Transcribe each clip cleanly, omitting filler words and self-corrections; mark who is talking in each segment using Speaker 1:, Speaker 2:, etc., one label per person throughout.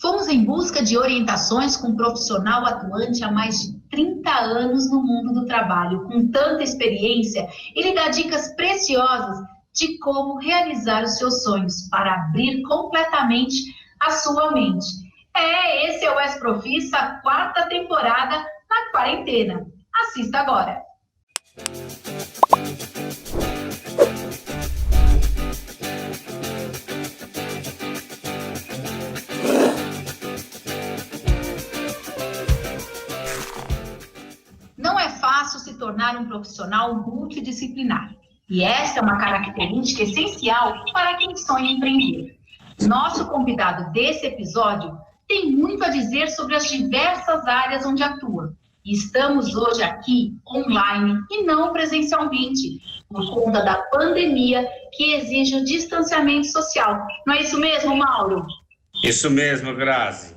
Speaker 1: Fomos em busca de orientações com um profissional atuante há mais de 30 anos no mundo do trabalho. Com tanta experiência, ele dá dicas preciosas de como realizar os seus sonhos para abrir completamente a sua mente. Esse é o Ex-Profissa, quarta temporada na quarentena. Assista agora! Não é fácil se tornar um profissional multidisciplinar. E essa é uma característica essencial para quem sonha em empreender. Nosso convidado desse episódio tem muito a dizer sobre as diversas áreas onde atua. E estamos hoje aqui online e não presencialmente, por conta da pandemia que exige o distanciamento social. Não é isso mesmo, Mauro?
Speaker 2: Isso mesmo, Grazi.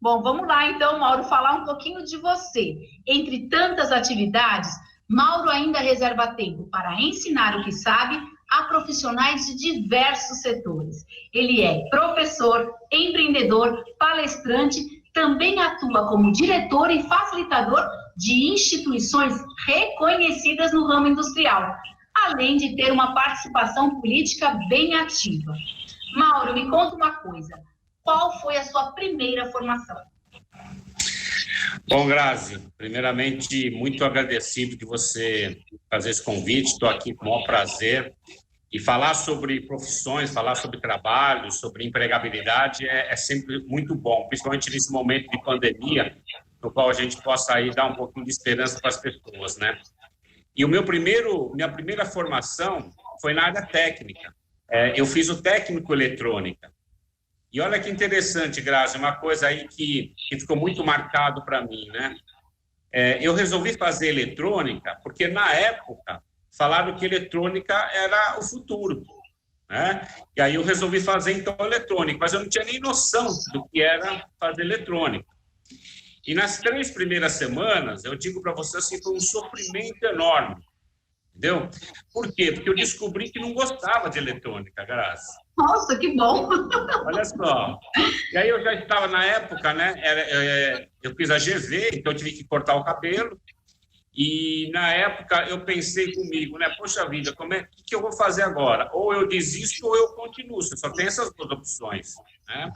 Speaker 1: Bom, vamos lá então, Mauro, falar um pouquinho de você. Entre tantas atividades, Mauro ainda reserva tempo para ensinar o que sabe a profissionais de diversos setores. Ele é professor, empreendedor, palestrante, também atua como diretor e facilitador de instituições reconhecidas no ramo industrial, além de ter uma participação política bem ativa. Mauro, me conta uma coisa. Qual foi a sua primeira formação?
Speaker 2: Bom, Grazi, primeiramente, muito agradecido de você fazer esse convite. Estou aqui com o maior prazer. E falar sobre profissões, falar sobre trabalho, sobre empregabilidade é sempre muito bom, principalmente nesse momento de pandemia, no qual a gente possa aí dar um pouquinho de esperança para as pessoas, né? E minha primeira formação foi na área técnica. Eu fiz o técnico eletrônica. E olha que interessante, Grazi, uma coisa aí que ficou muito marcado para mim, né? Eu resolvi fazer eletrônica porque, na época, falaram que eletrônica era o futuro, né? E aí eu resolvi fazer, então, eletrônica, mas eu não tinha nem noção do que era fazer eletrônica. E nas 3 primeiras semanas, eu digo para você assim, foi um sofrimento enorme, entendeu? Por quê? Porque eu descobri que não gostava de eletrônica, Grazi.
Speaker 1: Nossa, que bom!
Speaker 2: Olha só. E aí eu já estava na época, né? Eu fiz a GV, então eu tive que cortar o cabelo. E na época eu pensei comigo, né? Poxa vida, que eu vou fazer agora? Ou eu desisto ou eu continuo. Você só tem essas 2 opções, né?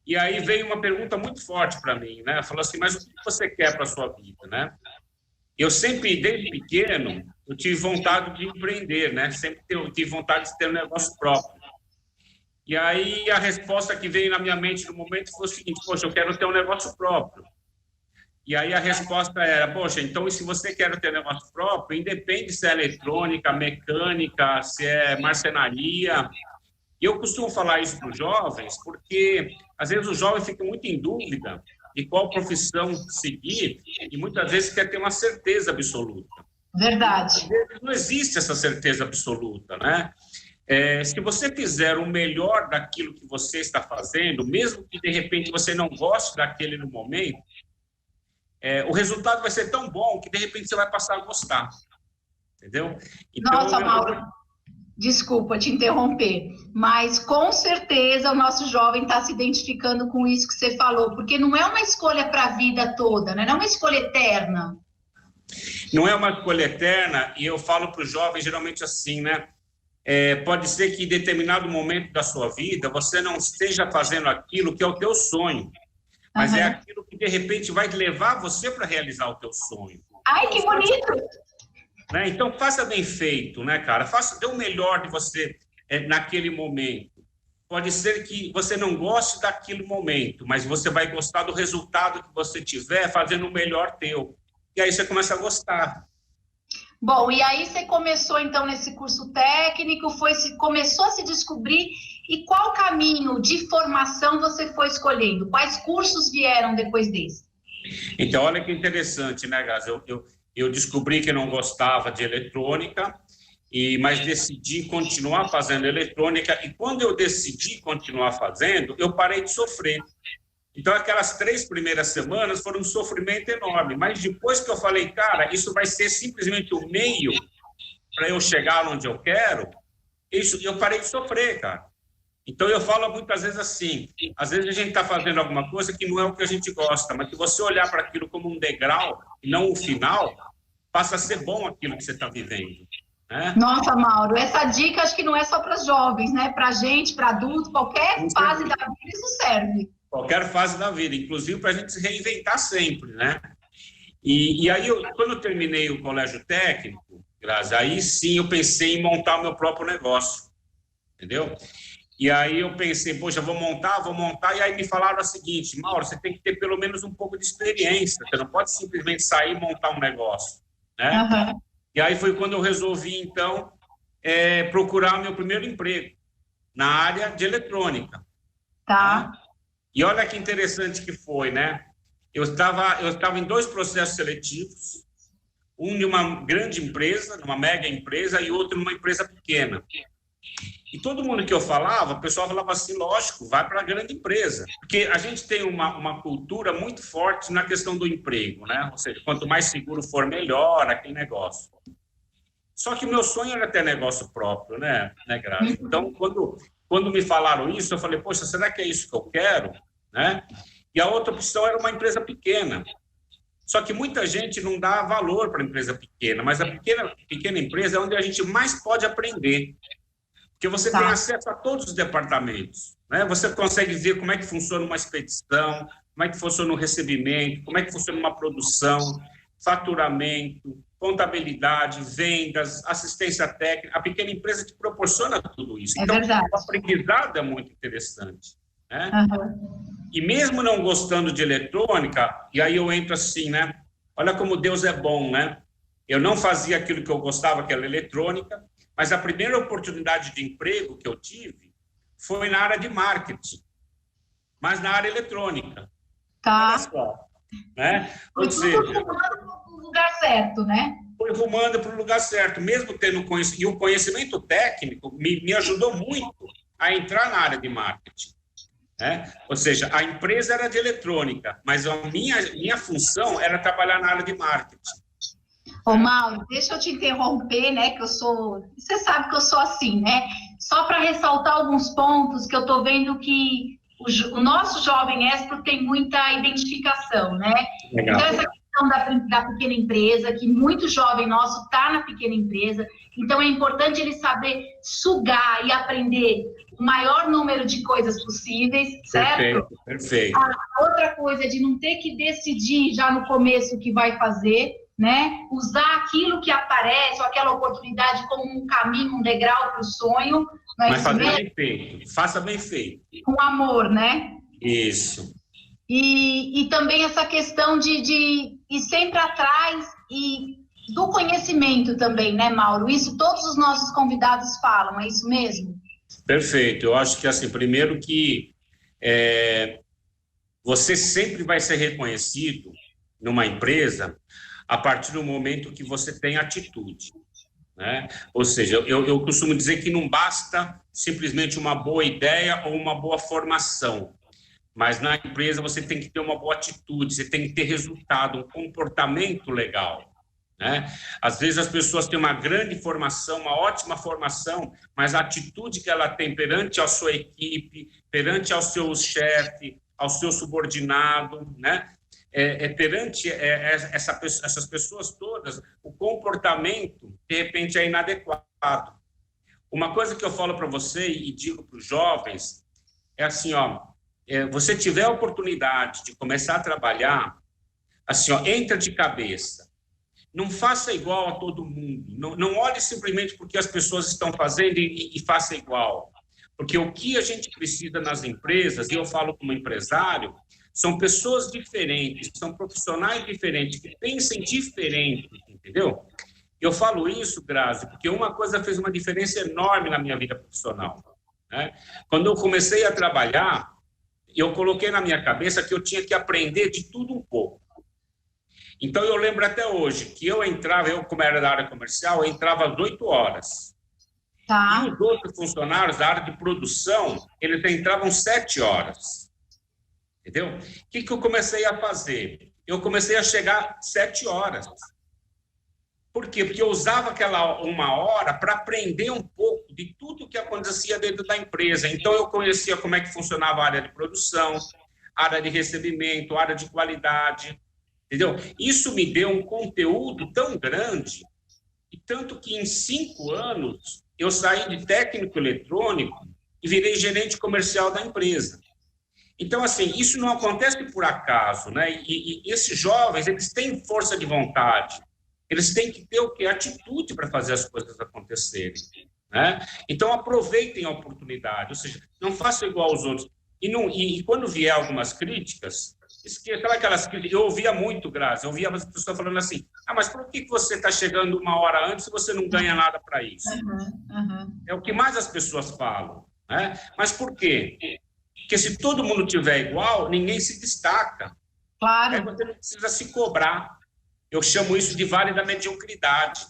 Speaker 2: E aí veio uma pergunta muito forte para mim, né? Falou assim, mas o que você quer para a sua vida, né? Eu sempre, desde pequeno, eu tive vontade de empreender, né? Sempre tive vontade de ter um negócio próprio. E aí a resposta que veio na minha mente no momento foi o seguinte, poxa, eu quero ter um negócio próprio. E aí a resposta era, poxa, então se você quer ter um negócio próprio, independe se é eletrônica, mecânica, se é marcenaria. E eu costumo falar isso para os jovens, porque às vezes o jovem fica muito em dúvida de qual profissão seguir e muitas vezes quer ter uma certeza absoluta.
Speaker 1: Verdade.
Speaker 2: Às vezes não existe essa certeza absoluta, né? Se você fizer o melhor daquilo que você está fazendo, mesmo que de repente você não goste daquele no momento, o resultado vai ser tão bom que, de repente, você vai passar a gostar. Entendeu?
Speaker 1: Então, nossa, Mauro, desculpa te interromper, mas com certeza o nosso jovem está se identificando com isso que você falou, porque não é uma escolha para a vida toda, né? Não é uma escolha eterna.
Speaker 2: Não é uma escolha eterna, e eu falo para os jovens geralmente assim, né? Pode ser que em determinado momento da sua vida você não esteja fazendo aquilo que é o teu sonho. Mas é aquilo que, de repente, vai levar você para realizar o teu sonho.
Speaker 1: Ai, que bonito!
Speaker 2: Né? Então, faça bem feito, né, cara? Dê o melhor de você naquele momento. Pode ser que você não goste daquele momento, mas você vai gostar do resultado que você tiver fazendo o melhor teu. E aí você começa a gostar.
Speaker 1: Bom, e aí você começou, então, nesse curso técnico, começou a se descobrir. E qual caminho de formação você foi escolhendo? Quais cursos vieram depois desse?
Speaker 2: Então, olha que interessante, né, Grazi? Eu descobri que não gostava de eletrônica, mas decidi continuar fazendo eletrônica. E quando eu decidi continuar fazendo, eu parei de sofrer. Então, aquelas 3 primeiras semanas foram um sofrimento enorme. Mas depois que eu falei, cara, isso vai ser simplesmente o meio para eu chegar onde eu quero, eu parei de sofrer, cara. Então, eu falo muitas vezes assim, às vezes a gente está fazendo alguma coisa que não é o que a gente gosta, mas que você olhar para aquilo como um degrau e não o final, passa a ser bom aquilo que você está vivendo. Né?
Speaker 1: Nossa, Mauro, essa dica acho que não é só para jovens, né? Para gente, para adulto, qualquer fase da vida isso serve.
Speaker 2: Qualquer fase da vida, inclusive para a gente se reinventar sempre, né? E aí, quando eu terminei o colégio técnico, Grazi, aí sim eu pensei em montar o meu próprio negócio, entendeu? E aí eu pensei, poxa, vou montar, e aí me falaram o seguinte, Mauro, você tem que ter pelo menos um pouco de experiência, você não pode simplesmente sair e montar um negócio, né?
Speaker 1: Uhum.
Speaker 2: E aí foi quando eu resolvi, então, procurar meu primeiro emprego na área de eletrônica.
Speaker 1: Tá.
Speaker 2: Né? E olha que interessante que foi, né? Eu estava em 2 processos seletivos, um de uma grande empresa, numa mega empresa, e outro numa empresa pequena. E todo mundo que eu falava, o pessoal falava assim, lógico, vai para a grande empresa. Porque a gente tem uma cultura muito forte na questão do emprego, né? Ou seja, quanto mais seguro for, melhor aquele negócio. Só que o meu sonho era ter negócio próprio, né, Grazi? Então, quando me falaram isso, eu falei, poxa, será que é isso que eu quero? Né? E a outra opção era uma empresa pequena. Só que muita gente não dá valor para a empresa pequena, mas a pequena empresa é onde a gente mais pode aprender. Porque você tem acesso a todos os departamentos. Né? Você consegue ver como é que funciona uma expedição, como é que funciona um recebimento, como é que funciona uma produção, faturamento, contabilidade, vendas, assistência técnica. A pequena empresa te proporciona tudo isso. Então, o aprendizado é muito interessante. Né?
Speaker 1: Uhum.
Speaker 2: E mesmo não gostando de eletrônica, e aí eu entro assim, né? Olha como Deus é bom, né? Eu não fazia aquilo que eu gostava, que era eletrônica, mas a primeira oportunidade de emprego que eu tive foi na área de marketing, mas na área eletrônica.
Speaker 1: Tá.
Speaker 2: Olha só, né? Ou seja,
Speaker 1: rumando para o lugar certo, né?
Speaker 2: Foi rumando para o lugar certo, mesmo tendo conhecimento. E o conhecimento técnico me ajudou muito a entrar na área de marketing. Né? Ou seja, a empresa era de eletrônica, mas a minha função era trabalhar na área de marketing.
Speaker 1: Ô, Mauro, deixa eu te interromper, né, que eu sou... Você sabe que eu sou assim, né? Só para ressaltar alguns pontos que eu estou vendo que o nosso jovem Expro tem muita identificação, né?
Speaker 2: Legal.
Speaker 1: Então, essa questão da pequena empresa, que muito jovem nosso está na pequena empresa, então é importante ele saber sugar e aprender o maior número de coisas possíveis, certo?
Speaker 2: Perfeito.
Speaker 1: A outra coisa é de não ter que decidir já no começo o que vai fazer, né? Usar aquilo que aparece, ou aquela oportunidade como um caminho, um degrau para o sonho. Não é
Speaker 2: Mas
Speaker 1: isso
Speaker 2: fazer
Speaker 1: mesmo?
Speaker 2: bem feito. Faça bem feito.
Speaker 1: Com amor, né?
Speaker 2: Isso.
Speaker 1: E também essa questão de ir sempre atrás do conhecimento também, né, Mauro? Isso todos os nossos convidados falam, é isso mesmo?
Speaker 2: Perfeito. Eu acho que, assim, primeiro que você sempre vai ser reconhecido numa empresa a partir do momento que você tem atitude. Né? Ou seja, eu costumo dizer que não basta simplesmente uma boa ideia ou uma boa formação, mas na empresa você tem que ter uma boa atitude, você tem que ter resultado, um comportamento legal. Né? Às vezes as pessoas têm uma grande formação, uma ótima formação, mas a atitude que ela tem perante a sua equipe, perante ao seu chefe, ao seu subordinado, né? Perante essas pessoas todas, o comportamento, de repente, é inadequado. Uma coisa que eu falo para você e digo para os jovens é assim, ó, você tiver a oportunidade de começar a trabalhar, assim, ó, entra de cabeça. Não faça igual a todo mundo. Não olhe simplesmente porque as pessoas estão fazendo e faça igual. Porque o que a gente precisa nas empresas, e eu falo como empresário, são pessoas diferentes, são profissionais diferentes, que pensem diferente, entendeu? Eu falo isso, Grazi, porque uma coisa fez uma diferença enorme na minha vida profissional. Né? Quando eu comecei a trabalhar, eu coloquei na minha cabeça que eu tinha que aprender de tudo um pouco. Então, eu lembro até hoje que como era da área comercial, eu entrava às 8 horas.
Speaker 1: Tá.
Speaker 2: E os outros funcionários da área de produção, eles entravam 7 horas. Entendeu? O que eu comecei a fazer? Eu comecei a chegar 7 horas. Por quê? Porque eu usava aquela 1 hora para aprender um pouco de tudo que acontecia dentro da empresa. Então, eu conhecia como é que funcionava a área de produção, área de recebimento, área de qualidade, entendeu? Isso me deu um conteúdo tão grande, e tanto que em 5 anos eu saí de técnico eletrônico e virei gerente comercial da empresa. Então, assim, isso não acontece por acaso, né? E esses jovens, eles têm força de vontade, eles têm que ter o quê? Atitude para fazer as coisas acontecerem, né? Então, aproveitem a oportunidade, ou seja, não façam igual aos outros. E quando vier algumas críticas, esqueça aquelas críticas. Eu ouvia muito, Grazi, eu ouvia as pessoas falando assim, mas por que você está chegando 1 hora antes se você não ganha nada para isso? É o que mais as pessoas falam, né? Mas por quê? Porque se todo mundo tiver igual, ninguém se destaca.
Speaker 1: Claro.
Speaker 2: Aí você não precisa se cobrar. Eu chamo isso de vale da mediocridade,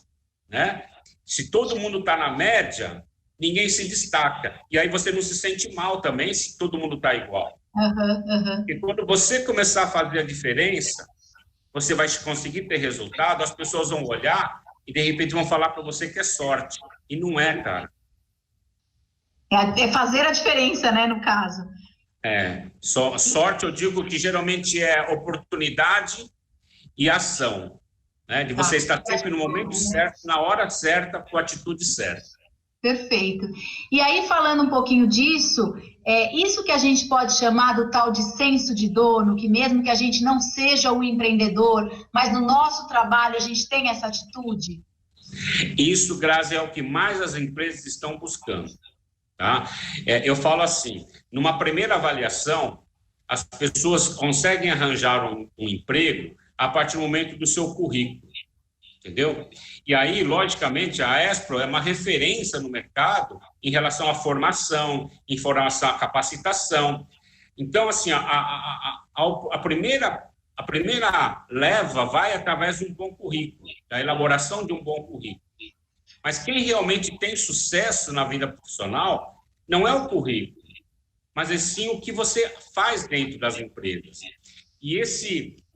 Speaker 2: né? Se todo mundo está na média, ninguém se destaca. E aí você não se sente mal também se todo mundo está igual. E quando você começar a fazer a diferença, você vai conseguir ter resultado, as pessoas vão olhar e, de repente, vão falar para você que é sorte. E não é, cara.
Speaker 1: É fazer a diferença, né, no caso.
Speaker 2: Sorte, eu digo que geralmente é oportunidade e ação, né? De você estar sempre no momento certo, na hora certa, com a atitude certa.
Speaker 1: Perfeito. E aí, falando um pouquinho disso, isso que a gente pode chamar do tal de senso de dono, que mesmo que a gente não seja o empreendedor, mas no nosso trabalho a gente tem essa atitude?
Speaker 2: Isso, Grazi, é o que mais as empresas estão buscando. Tá? Eu falo assim, numa primeira avaliação, as pessoas conseguem arranjar um emprego a partir do momento do seu currículo, entendeu? E aí, logicamente, a Expro é uma referência no mercado em relação à formação, em relação à capacitação. Então, assim, a primeira leva vai através de um bom currículo, da elaboração de um bom currículo. Mas quem realmente tem sucesso na vida profissional não é o currículo, mas é sim o que você faz dentro das empresas. E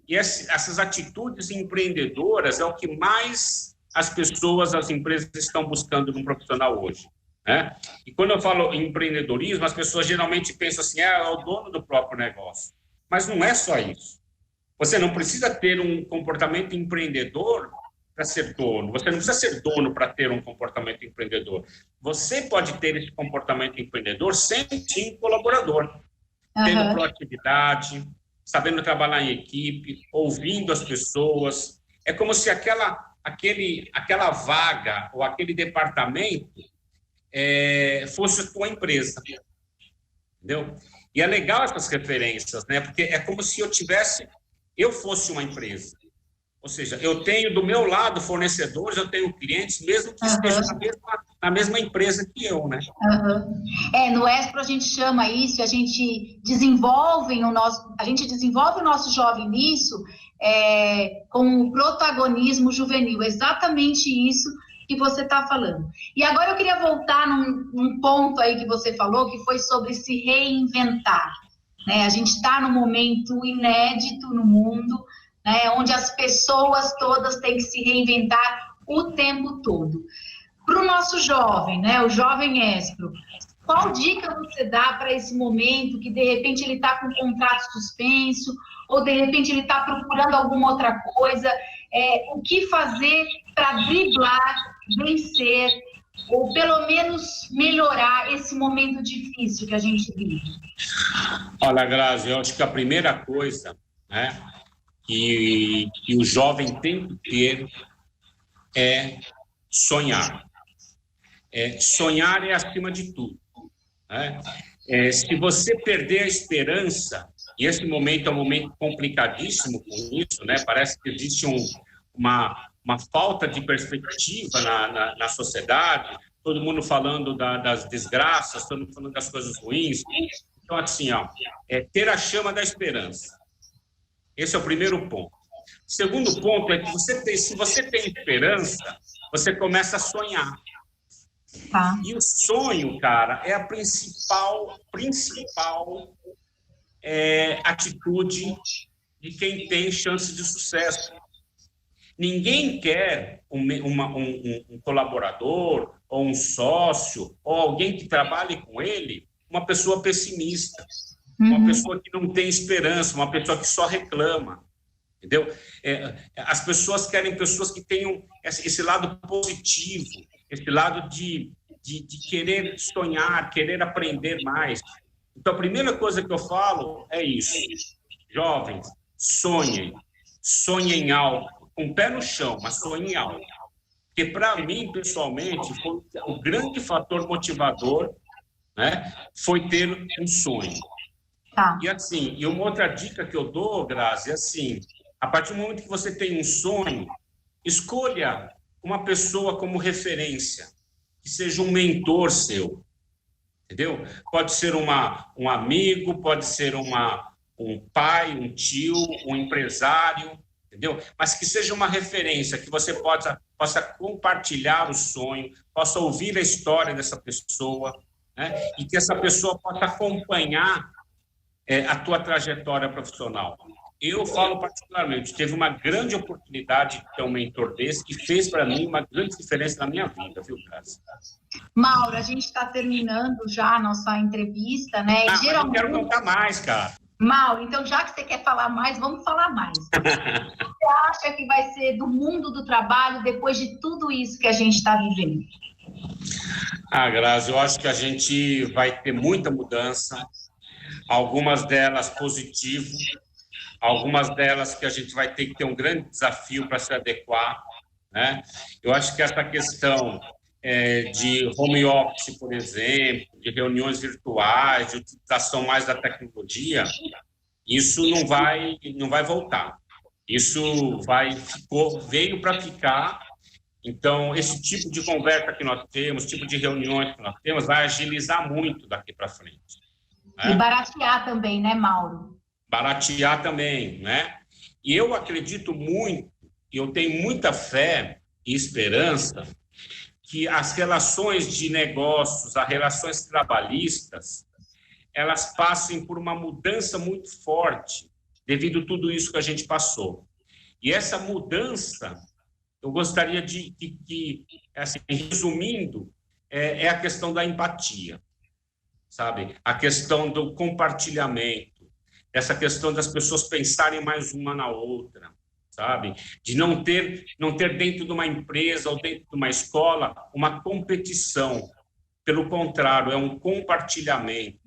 Speaker 2: essas atitudes empreendedoras é o que mais as empresas estão buscando no profissional hoje, né? E quando eu falo em empreendedorismo, as pessoas geralmente pensam assim, é o dono do próprio negócio. Mas não é só isso. Você não precisa ter um comportamento empreendedor para ser dono. Você não precisa ser dono para ter um comportamento empreendedor. Você pode ter esse comportamento empreendedor sem um colaborador, tendo proatividade, sabendo trabalhar em equipe, ouvindo as pessoas. É como se aquela vaga ou aquele departamento fosse a tua empresa, entendeu? E é legal essas referências, né? Porque é como se eu fosse uma empresa. Ou seja, eu tenho do meu lado fornecedores, eu tenho clientes, mesmo que estejam na mesma empresa que eu, né?
Speaker 1: No Expro a gente chama isso, a gente desenvolve o nosso jovem nisso com o protagonismo juvenil, exatamente isso que você está falando. E agora eu queria voltar num ponto aí que você falou, que foi sobre se reinventar, né? A gente está num momento inédito no mundo, né, onde as pessoas todas têm que se reinventar o tempo todo. Para o nosso jovem, né, o jovem Expro, qual dica você dá para esse momento que, de repente, ele está com um contrato suspenso, ou, de repente, ele está procurando alguma outra coisa? O que fazer para driblar, vencer, ou, pelo menos, melhorar esse momento difícil que a gente vive?
Speaker 2: Olha, Grazi, eu acho que a primeira coisa, né, que o jovem tem que ter é sonhar. Sonhar é acima de tudo, né? Se você perder a esperança, e esse momento é um momento complicadíssimo com isso, né? Parece que existe uma falta de perspectiva na sociedade, todo mundo falando das desgraças, todo mundo falando das coisas ruins. Então, assim, ter a chama da esperança. Esse é o primeiro ponto. O segundo ponto é que se você tem esperança, você começa a sonhar.
Speaker 1: Tá.
Speaker 2: E o sonho, cara, é a principal atitude de quem tem chance de sucesso. Ninguém quer um colaborador, ou um sócio, ou alguém que trabalhe com ele, uma pessoa pessimista, uma pessoa que não tem esperança, uma pessoa que só reclama, entendeu? As pessoas querem pessoas que tenham esse lado positivo, esse lado de querer sonhar, querer aprender mais. Então, a primeira coisa que eu falo é isso. Jovens, sonhem alto, com o pé no chão, mas sonhem alto. Porque, para mim, pessoalmente, foi o grande fator motivador, né, foi ter um sonho.
Speaker 1: Tá.
Speaker 2: E, assim, e uma outra dica que eu dou, Grazi, é assim, a partir do momento que você tem um sonho, escolha uma pessoa como referência, que seja um mentor seu, entendeu? Pode ser um amigo, pode ser um pai, um tio, um empresário, entendeu? Mas que seja uma referência, que você possa compartilhar o sonho, possa ouvir a história dessa pessoa, né? E que essa pessoa possa acompanhar a tua trajetória profissional. Eu falo particularmente, teve uma grande oportunidade de ter um mentor desse que fez para mim uma grande diferença na minha vida, viu, Grazi?
Speaker 1: Mauro, a gente está terminando já a nossa entrevista, né?
Speaker 2: Mas eu quero contar mais, cara.
Speaker 1: Mauro, então já que você quer falar mais, vamos falar mais. O que você acha que vai ser do mundo do trabalho depois de tudo isso que a gente está vivendo?
Speaker 2: Grazi, eu acho que a gente vai ter muita mudança, algumas delas positivas, algumas delas que a gente vai ter que ter um grande desafio para se adequar, né? Eu acho que essa questão de home office, por exemplo, de reuniões virtuais, de utilização mais da tecnologia, isso não vai voltar. Isso veio para ficar. Então, esse tipo de conversa que nós temos, tipo de reuniões que nós temos, vai agilizar muito daqui para frente. Né?
Speaker 1: E baratear também, né, Mauro?
Speaker 2: Baratear também, né? E eu acredito muito, eu tenho muita fé e esperança que as relações de negócios, as relações trabalhistas, elas passem por uma mudança muito forte devido a tudo isso que a gente passou. E essa mudança, eu gostaria de assim, resumindo, é a questão da empatia, sabe? A questão do compartilhamento, essa questão das pessoas pensarem mais uma na outra, sabe? De não ter dentro de uma empresa ou dentro de uma escola uma competição. Pelo contrário, é um compartilhamento,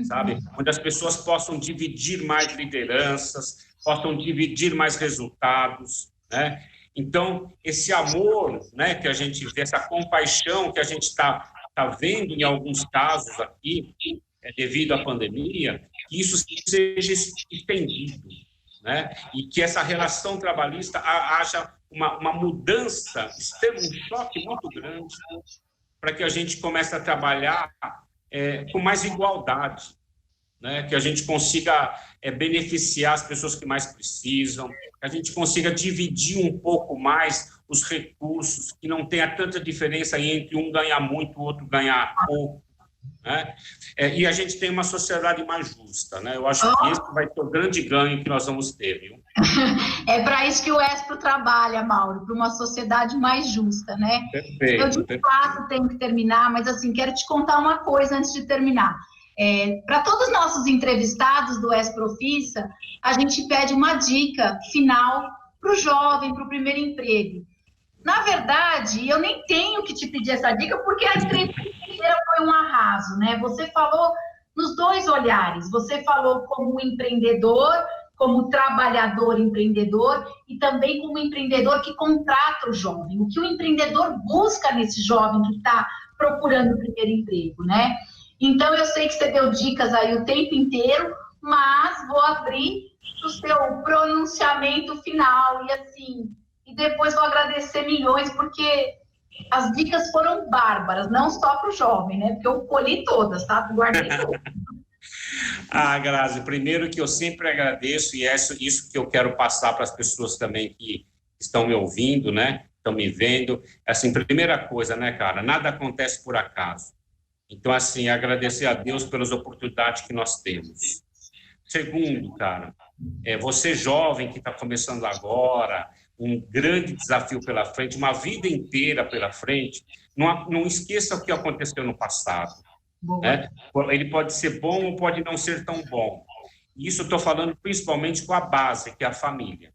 Speaker 2: sabe? Onde as pessoas possam dividir mais lideranças, possam dividir mais resultados, né? Então, esse amor, né, que a gente vê, essa compaixão que a gente está vendo em alguns casos aqui, devido à pandemia, que isso seja estendido, né? E que essa relação trabalhista haja uma mudança, um choque muito grande, para que a gente comece a trabalhar com mais igualdade, né? Que a gente consiga beneficiar as pessoas que mais precisam, que a gente consiga dividir um pouco mais os recursos, que não tenha tanta diferença entre um ganhar muito, o outro ganhar pouco, né? E a gente tem uma sociedade mais justa, né? Eu acho que esse vai ser o grande ganho que nós vamos ter, viu?
Speaker 1: É para isso que o Espro trabalha, Mauro, para uma sociedade mais justa, né?
Speaker 2: Perfeito.
Speaker 1: Eu, de fato, tenho que terminar, mas, assim, quero te contar uma coisa antes de terminar. Para todos os nossos entrevistados do Esprofissa, a gente pede uma dica final para o jovem, para o primeiro emprego. Na verdade, eu nem tenho que te pedir essa dica, porque a entrevista inteira foi um arraso, né? Você falou nos dois olhares. Você falou como empreendedor, como trabalhador empreendedor e também como empreendedor que contrata o jovem. O que o empreendedor busca nesse jovem que está procurando o primeiro emprego, né? Então, eu sei que você deu dicas aí o tempo inteiro, mas vou abrir o seu pronunciamento final e, assim, e depois vou agradecer milhões, porque as dicas foram bárbaras, não só para o jovem, né? Porque eu colhi todas, tá? Guardei todas.
Speaker 2: Grazi, primeiro que eu sempre agradeço, e é isso que eu quero passar para as pessoas também que estão me ouvindo, né? Estão me vendo. Assim, primeira coisa, né, cara? Nada acontece por acaso. Então, assim, agradecer a Deus pelas oportunidades que nós temos. Segundo, cara, você jovem que está começando agora, um grande desafio pela frente, uma vida inteira pela frente, não esqueça o que aconteceu no passado. Né? Ele pode ser bom ou pode não ser tão bom. Isso eu estou falando principalmente com a base, que é a família.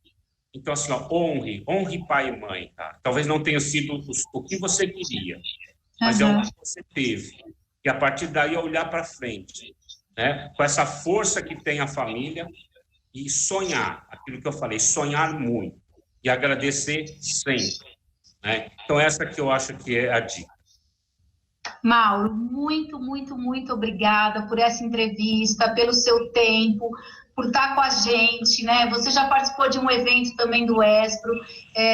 Speaker 2: Então, assim, ó, honre pai e mãe. Tá? Talvez não tenha sido o que você queria, mas é o que você teve. E a partir daí, olhar para frente, né? Com essa força que tem a família e sonhar, aquilo que eu falei, sonhar muito e agradecer sempre. Né? Então, essa que eu acho que é a dica.
Speaker 1: Mauro, muito, muito, muito obrigada por essa entrevista, pelo seu tempo, por estar com a gente, né? Você já participou de um evento também do Espro.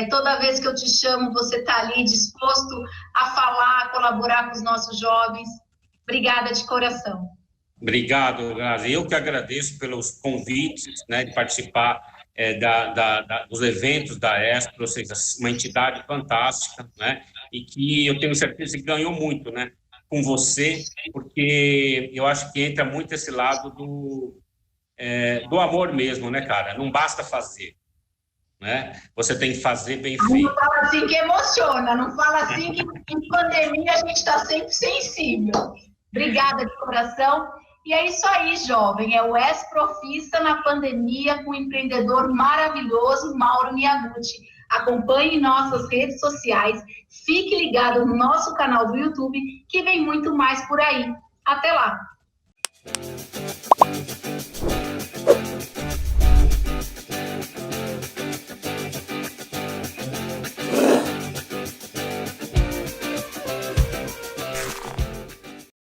Speaker 1: Toda vez que eu te chamo, você está ali disposto a falar, a colaborar com os nossos jovens. Obrigada de coração.
Speaker 2: Obrigado, Grazi. Eu que agradeço pelos convites, né, de participar dos eventos da Espro, ou seja, uma entidade fantástica, né, e que eu tenho certeza que ganhou muito, né, com você, porque eu acho que entra muito esse lado do amor mesmo, né, cara? Não basta fazer, né? Você tem que fazer bem feito.
Speaker 1: Não fala assim que emociona, não fala assim que em pandemia a gente está sempre sensível. Obrigada de coração. E é isso aí, jovem, é o Esprofissa na pandemia com o empreendedor maravilhoso Mauro Miyaguchi. Acompanhe nossas redes sociais, fique ligado no nosso canal do YouTube, que vem muito mais por aí. Até lá!